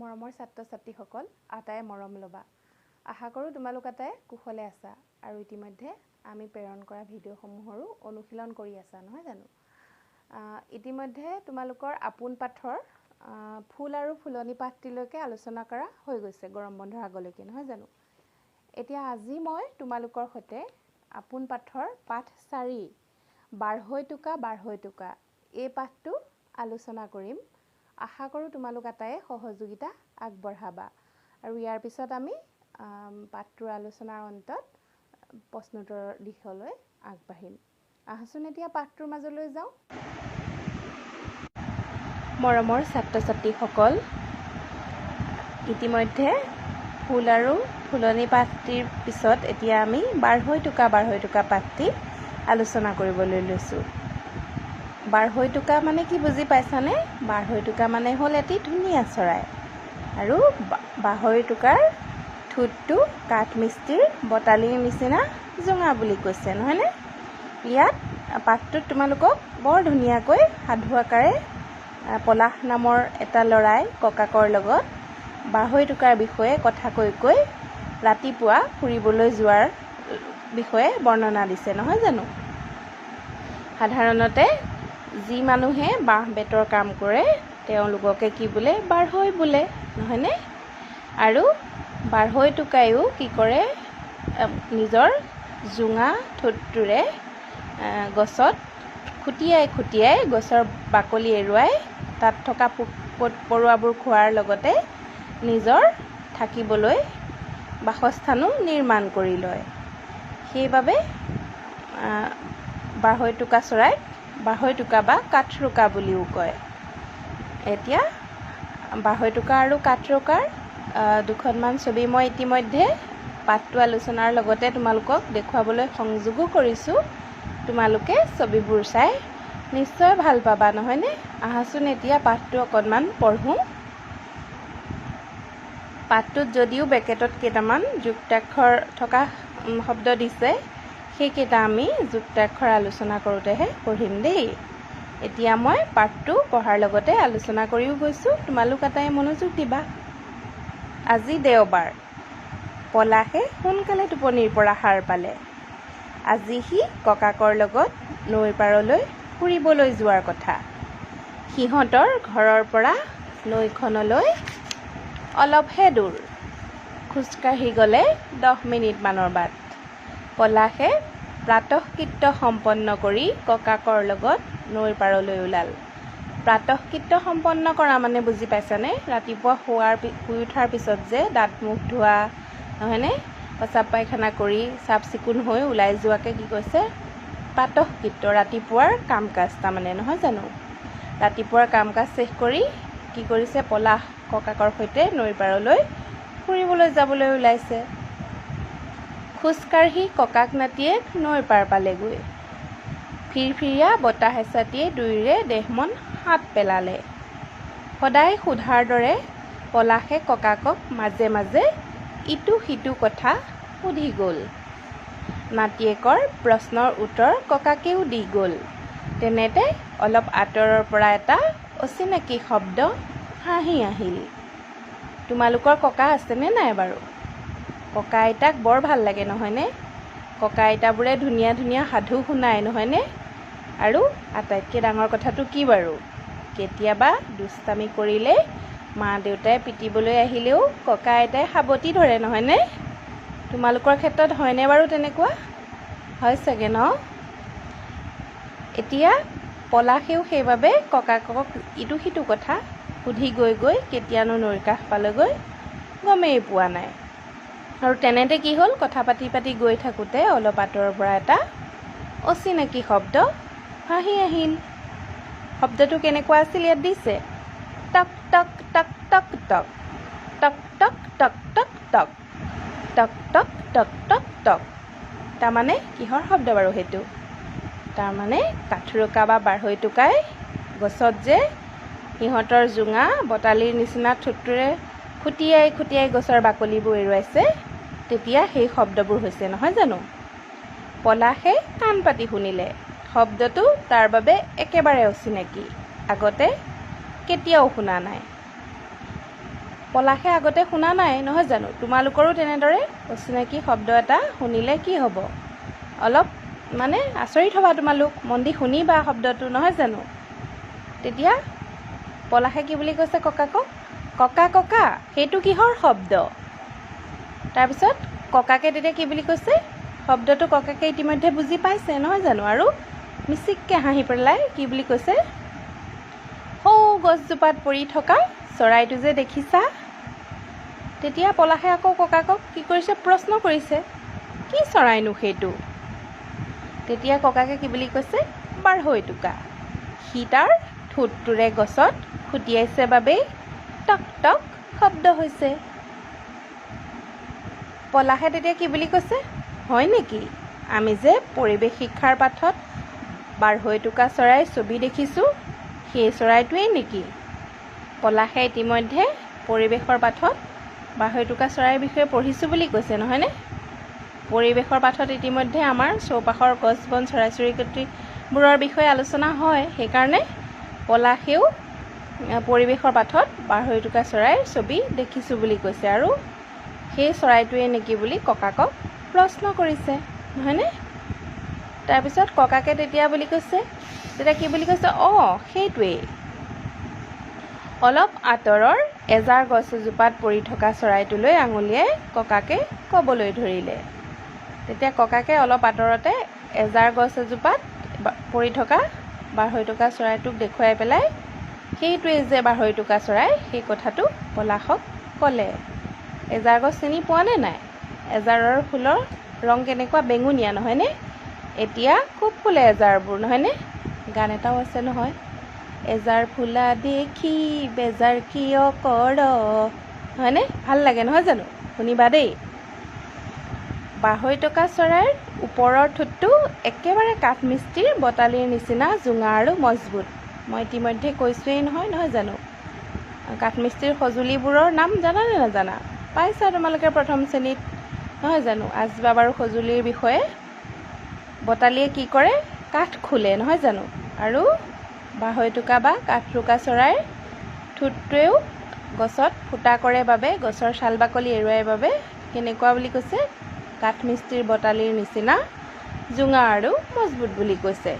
মৰমৰ ছাত্ৰ-ছাত্ৰীসকল আটায়ে মৰম লবা। আশা কৰোঁ তোমালোক আটায়ে কুশলে আছা আৰু ইতিমধ্যে আমি প্ৰেৰণ কৰা ভিডিঅ'সমূহৰো অনুশীলন কৰি আছা নহয় জানো। ইতিমধ্যে তোমালোকৰ আপোন পাঠৰ ফুল আৰু ফুলনি পাঠটিলৈকে আলোচনা কৰা হৈ গৈছে গৰম বন্ধৰ আগলৈকে নহয় জানো। এতিয়া আজি মই তোমালোকৰ সৈতে আপোন পাঠৰ পাঠ 4 বাঢ়ৈ টোকা এই পাঠটো আলোচনা কৰিম। আশা কৰোঁ তোমালোক আটায়ে সহযোগিতা আগবঢ়াবা আৰু ইয়াৰ পিছত আমি পাঠটোৰ আলোচনাৰ অন্তত প্ৰশ্নোত্তৰৰ দিশলৈ আগবাঢ়িম। আহচোন এতিয়া পাঠটোৰ মাজলৈ যাওঁ। মৰমৰ ছাত্ৰ-ছাত্ৰীসকল, ইতিমধ্যে ফুল আৰু ফুলনি পাঠটিৰ পিছত এতিয়া আমি বাঢ়ৈ টোকা পাঠটি আলোচনা কৰিবলৈ লৈছোঁ। বাঢ়ৈ টোকা মানে কি বুজি পাইছানে? বাঢ়ৈ টোকা মানে হ'ল এটি ধুনীয়া চৰাই আৰু বাঢ়ৈ টোকাৰ ঠোঁটটো কাঠমিস্ত্ৰীৰ বটালিৰ নিচিনা জোঙা বুলি কৈছে নহয়নে। ইয়াত পাঠটোত তোমালোকক বৰ ধুনীয়াকৈ সাধু আকাৰে পলাশ নামৰ এটা ল'ৰাই ককাকৰ লগত বাঢ়ৈ টোকাৰ বিষয়ে কথা কৈ ৰাতিপুৱা ফুৰিবলৈ যোৱাৰ বিষয়ে বৰ্ণনা দিছে নহয় জানো। সাধাৰণতে যি মানুহে বাঁহ বেতৰ কাম কৰে তেওঁলোককে কি বোলে? বাঢ়ৈ বোলে নহয়নে। আৰু বাঢ়ৈ টোকায়ো কি কৰে? নিজৰ জোঙা ঠোঁটটোৰে গছত খুটিয়াই গছৰ বাকলি এৰুৱাই তাত থকা পোক পৰুৱাবোৰ খোৱাৰ লগতে নিজৰ থাকিবলৈ বাসস্থানো নিৰ্মাণ কৰি লয়। সেইবাবে বাঢ়ৈ টোকা চৰাইক বাঢ়ৈ টোকা বা কাঠৰোকা বুলিও কয়। এতিয়া বাঢ়ৈ টোকা আৰু কাঠৰোকাৰ দুখনমান ছবি মই ইতিমধ্যে পাঠটো আলোচনাৰ লগতে তোমালোকক দেখুৱাবলৈ সংযোগো কৰিছোঁ। তোমালোকে ছবিবোৰ চাই নিশ্চয় ভাল পাবা নহয়নে। আহাচোন এতিয়া পাঠটো অকণমান পঢ়োঁ। পাঠটোত যদিও ব্ৰেকেটত কেইটামান যুক্তাক্ষৰ থকা শব্দ দিছে, সেইকেইটা আমি যুক্তাক্ষৰ আলোচনা কৰোঁতেহে পঢ়িম দেই। এতিয়া মই পাঠটো পঢ়াৰ লগতে আলোচনা কৰিও গৈছোঁ, তোমালোক এটাই মনোযোগ দিবা। আজি দেওবাৰ। পলাশে সোনকালে টোপনিৰ পৰা সাৰ পালে। আজি সি ককাকৰ লগত নৈৰ পাৰলৈ ফুৰিবলৈ যোৱাৰ কথা। সিহঁতৰ ঘৰৰ পৰা নৈখনলৈ অলপহে দূৰ। খোজকাঢ়ি গ'লে 10 মিনিটমানৰ বাট। পলাশে প্ৰাতঃকৃত্য সম্পন্ন কৰি ককাকৰ লগত নৈৰ পাৰলৈ ওলাল। প্ৰাতঃকৃত্য সম্পন্ন কৰা মানে বুজি পাইছানে? ৰাতিপুৱা শুই উঠাৰ পিছত যে দাঁত মুখ ধোৱা নহয়নে, পেচাব পায়খানা কৰি চাফ চিকুণ হৈ ওলাই যোৱাকে কি কৈছে? প্ৰাতঃকৃত্য, ৰাতিপুৱাৰ কাম কাজ তাৰমানে নহয় জানো। ৰাতিপুৱাৰ কাম কাজ শেষ কৰি কি কৰিছে? পলাশ ককাকৰ সৈতে নৈৰ পাৰলৈ ফুৰিবলৈ যাবলৈ ওলাইছে। খোজকাঢ়ি ককাক নাতিয়েক নৈৰ পাৰ পালেগৈ। ফিৰফিৰীয়া বতাহ এচাতিয়ে দুয়োৰে দেহ মন শাঁত পেলালে। সদায় সোধাৰ দৰে পলাশে ককাকক মাজে মাজে ইটো সিটো কথা সুধি গ'ল। নাতিয়েকৰ প্ৰশ্নৰ উত্তৰ ককাকেও দি গ'ল। তেনেতে অলপ আঁতৰৰ পৰা এটা অচিনাকি শব্দ ভাঁহি আহিল। তোমালোকৰ ককা আছেনে নাই বাৰু? ককা আইতাক বৰ ভাল লাগে নহয়নে। ককা আইতাবোৰে ধুনীয়া ধুনীয়া সাধু শুনায় নহয়নে। আৰু আটাইতকৈ ডাঙৰ কথাটো কি বাৰু? কেতিয়াবা দুষ্টামি কৰিলে মা দেউতাই পিটিবলৈ আহিলেও ককা আইতাই সাবতি ধৰে নহয়নে। তোমালোকৰ ক্ষেত্ৰত হয়নে বাৰু তেনেকুৱা? হয় চাগে ন। এতিয়া পলাশেও সেইবাবে ককাকক ইটো সিটো কথা সুধি গৈ কেতিয়ানো নৈৰ কাষ পালেগৈ গমেই পোৱা নাই। আৰু তেনেতে কি হ'ল? কথা পাতি গৈ থাকোঁতে অলপ আঁতৰৰ পৰা এটা অচিনাকি শব্দ ভাঁহি আহিল। শব্দটো কেনেকুৱা আছিল ইয়াত দিছে? টক টক টক টক টক, টক টক টক টক টক, টক টক টক টক টক। তাৰমানে কিহৰ শব্দ বাৰু সেইটো? তাৰমানে কাঠৰোকা বা বাঢ়ৈ টোকাই গছত যে সিহঁতৰ জোঙা বটালিৰ নিচিনা ঠোঁটটোৰে খুটিয়াই গছৰ বাকলিবোৰ এৰুৱাইছে, তেতিয়া সেই শব্দবোৰ হৈছে নহয় জানো। পলাশে কাণ পাতি শুনিলে। শব্দটো তাৰ বাবে একেবাৰে অচিনাকি, আগতে কেতিয়াও শুনা নাই। পলাশে আগতে শুনা নাই নহয় জানো? তোমালোকৰো তেনেদৰে অচিনাকি শব্দ এটা শুনিলে কি হ'ব? অলপ মানে আচৰিত হ'বা তোমালোক, মন দি শুনিবা শব্দটো নহয় জানো? তেতিয়া পলাশে কি বুলি কৈছে ককাকক? ককা ককা সেইটো কিহৰ শব্দ? তাৰপিছত ককাকে তেতিয়া কি বুলি কৈছে? শব্দটো ককাকে ইতিমধ্যে বুজি পাইছে নহয় জানো? আৰু মিচিককৈ হাঁহি পেলাই কি বুলি কৈছে? সৌ গছজোপাত পৰি থকা চৰাইটো যে দেখিছা? তেতিয়া পলাশে আকৌ ককাকক কি কৰিছে? প্ৰশ্ন কৰিছে, কি চৰাইনো সেইটো? তেতিয়া ককাকে কি বুলি কৈছে? বাঢ়ৈটোকা। সি তাৰ ঠোঁটটোৰে গছত খুটিয়াইছে বাবেই টক টক শব্দ হৈছে। পলাশে তেতিয়া কি বুলি কৈছে? হয় নেকি? আমি যে পৰিৱেশ শিক্ষাৰ পাঠত বাঢ়ৈটোকা চৰাইৰ ছবি দেখিছোঁ, সেই চৰাইটোৱেই নেকি? পলাশে ইতিমধ্যে পৰিৱেশৰ পাঠত বাঢ়ৈটোকা চৰাইৰ বিষয়ে পঢ়িছোঁ বুলি কৈছে নহয়নে? পৰিৱেশৰ পাঠত ইতিমধ্যে আমাৰ চৌপাশৰ গছ বন চৰাই চিৰিকটিবোৰৰ বিষয়ে আলোচনা হয়। সেইকাৰণে পলাশেও পৰিৱেশৰ পাঠত বাঢ়ৈটোকা চৰাইৰ ছবি দেখিছোঁ বুলি কৈছে আৰু সেই চৰাইটোৱে নেকি বুলি ককাকক প্ৰশ্ন কৰিছে নহয়নে? তাৰপিছত ককাকে তেতিয়া কি বুলি কৈছে? সেইটোৱেই। অলপ আঁতৰৰ এজাৰ গছ এজোপাত পৰি থকা চৰাইটোলৈ আঙুলিয়াই ককাকে ক'বলৈ ধৰিলে। তেতিয়া ককাকে অলপ আঁতৰতে এজাৰ গছ এজোপাত পৰি থকা বাঢ়ৈটোকা চৰাইটোক দেখুৱাই পেলাই সেইটোৱেই যে বাঢ়ৈটোকা চৰাই সেই কথাটো পলাশক ক'লে। এজাৰ গছ চিনি পোৱানে নাই? এজাৰৰ ফুলৰ ৰং কেনেকুৱা? বেঙুনীয়া নহয়নে? এতিয়া খুব ফুলে এজাৰবোৰ নহয়নে? গান এটাও আছে নহয়, এজাৰ ফুলা দেখি বেজাৰ কিয় কৰ, হয়নে? ভাল লাগে নহয় জানো? শুনিবা দেই। বাঢ়ৈটোকা চৰাইৰ ওপৰৰ ঠোঁটটো একেবাৰে কাঠমিস্ত্ৰীৰ বটালিৰ নিচিনা জোঙা আৰু মজবুত। মই ইতিমধ্যে কৈছোঁৱেই নহয় জানো? কাঠমিস্ত্ৰীৰ সঁজুলিবোৰৰ নাম জানানে নাজানা? পাইছা তোমালোকে প্ৰথম শ্ৰেণীত নহয় জানো? আচবাব আৰু সঁজুলিৰ বিষয়ে। বটালিয়ে কি কৰে? কাঠ খোলে নহয় জানো? আৰু বাঢ়ৈটোকা বা কাঠৰোকা চৰাইৰ ঠোঁটটোৱেও গছত ফুটা কৰে বাবে, গছৰ ছাল বাকলি এৰুৱাই বাবে কেনেকুৱা বুলি কৈছে? কাঠমিস্ত্ৰীৰ বটালিৰ নিচিনা জোঙা আৰু মজবুত বুলি কৈছে।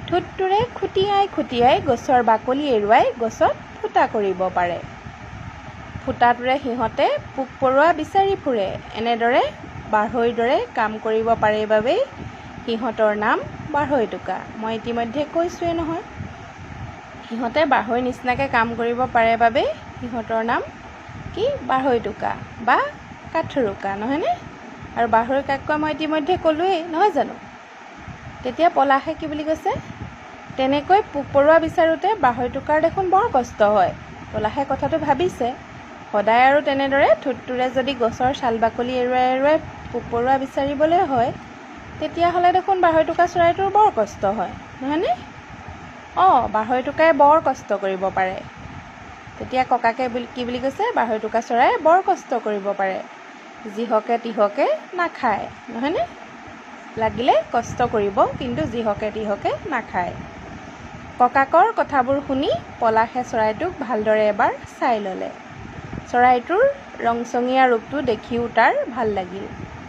ঠোঁটটোৰে খুটিয়াই খুটিয়াই গছৰ বাকলি এৰুৱাই গছত ফুটা কৰিব পাৰে। ফুটাটোৰে সিহঁতে পোক পৰুৱা বিচাৰি ফুৰে। এনেদৰে বাঢ়ৈৰ দৰে কাম কৰিব পাৰে বাবেই সিহঁতৰ নাম বাঢ়ৈটোকা। মই ইতিমধ্যে কৈছোঁৱেই নহয়, সিহঁতে বাঢ়ৈৰ নিচিনাকৈ কাম কৰিব পাৰে বাবেই সিহঁতৰ নাম কি? বাঢ়ৈটোকা বা কাঠৰোকা নহয়নে? আৰু বাঢ়ৈৰ কাক মই ইতিমধ্যে ক'লোৱেই নহয় জানো? তেতিয়া পলাশে কি বুলি কৈছে? তেনেকৈ পোক পৰুৱা বিচাৰোঁতে বাঢ়ৈটোকাৰ দেখোন বৰ কষ্ট হয়। পলাশে কথাটো ভাবিছে, সদায় আৰু তেনেদৰে ঠোঁটটোৰে যদি গছৰ ছাল বাকলি এৰুৱাই এৰুৱাই পোক পৰুৱা বিচাৰিবলৈ হয়, তেতিয়াহ'লে দেখোন বাঢ়ৈটোকা চৰাইটোৰ বৰ কষ্ট হয় নহয়নে? বাঢ়ৈটোকাই বৰ কষ্ট কৰিব পাৰে। তেতিয়া ককাকে কি বুলি কৈছে? বাঢ়ৈটোকা চৰাই বৰ কষ্ট কৰিব পাৰে, যিহকে তিহকে নাখায় নহয়নে? লাগিলে কষ্ট কৰিব, কিন্তু যিহকে তিহকে নাখায়। ককাকৰ কথাবোৰ শুনি পলাশে চৰাইটোক ভালদৰে এবাৰ চাই ল'লে। চৰাইটোৰ ৰংচঙীয়া ৰূপটো দেখিও তাৰ ভাল লাগিল।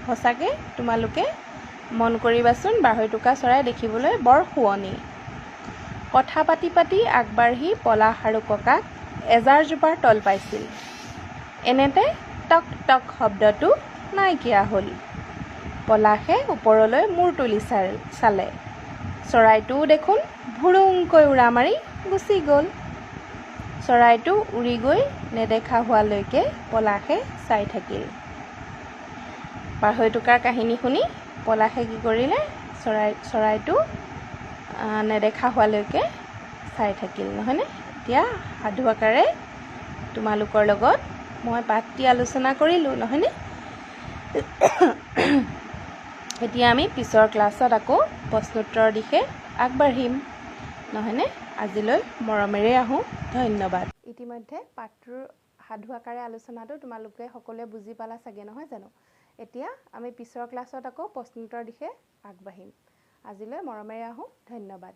সঁচাকৈ তোমালোকে মন কৰিবাচোন, বাঢ়ৈটোকা চৰাই দেখিবলৈ বৰ শুৱনি। কথা পাতি পাতি আগবাঢ়ি পলাশ আৰু ককাক এজাৰজোপাৰ তল পাইছিল। এনেতে টক টক শব্দটো নাইকিয়া হ'ল। পলাশে ওপৰলৈ মূৰ তুলি চালে। চৰাইটোও দেখোন ভুৰুংকৈ উৰা মাৰি গুচি গ'ল। চৰাইটো উৰি গৈ নেদেখা হোৱালৈকে পলাশে চাই থাকিল। বাঢ়ৈটোকাৰ কাহিনী শুনি পলাশে কি কৰিলে? চৰাইটো নেদেখা হোৱালৈকে চাই থাকিল নহয়নে? এতিয়া সাধু আকাৰে তোমালোকৰ লগত মই পাঠটি আলোচনা কৰিলোঁ নহয়নে? এতিয়া আমি পিছৰ ক্লাছত আকৌ প্ৰশ্নোত্তৰৰ দিশে আগবাঢ়িম নহয়নে? আজিলৈ মৰমেৰে আহোঁ। ধন্যবাদ। ইতিমধ্যে পাঠটোৰ সাধু আকাৰে আলোচনাটো তোমালোকে সকলোৱে বুজি পালা চাগে নহয় জানো? এতিয়া আমি পিছৰ ক্লাছত আকৌ প্ৰশ্নোত্তৰৰ দিশে আগবাঢ়িম। আজিলৈ মৰমেৰে আহোঁ। ধন্যবাদ।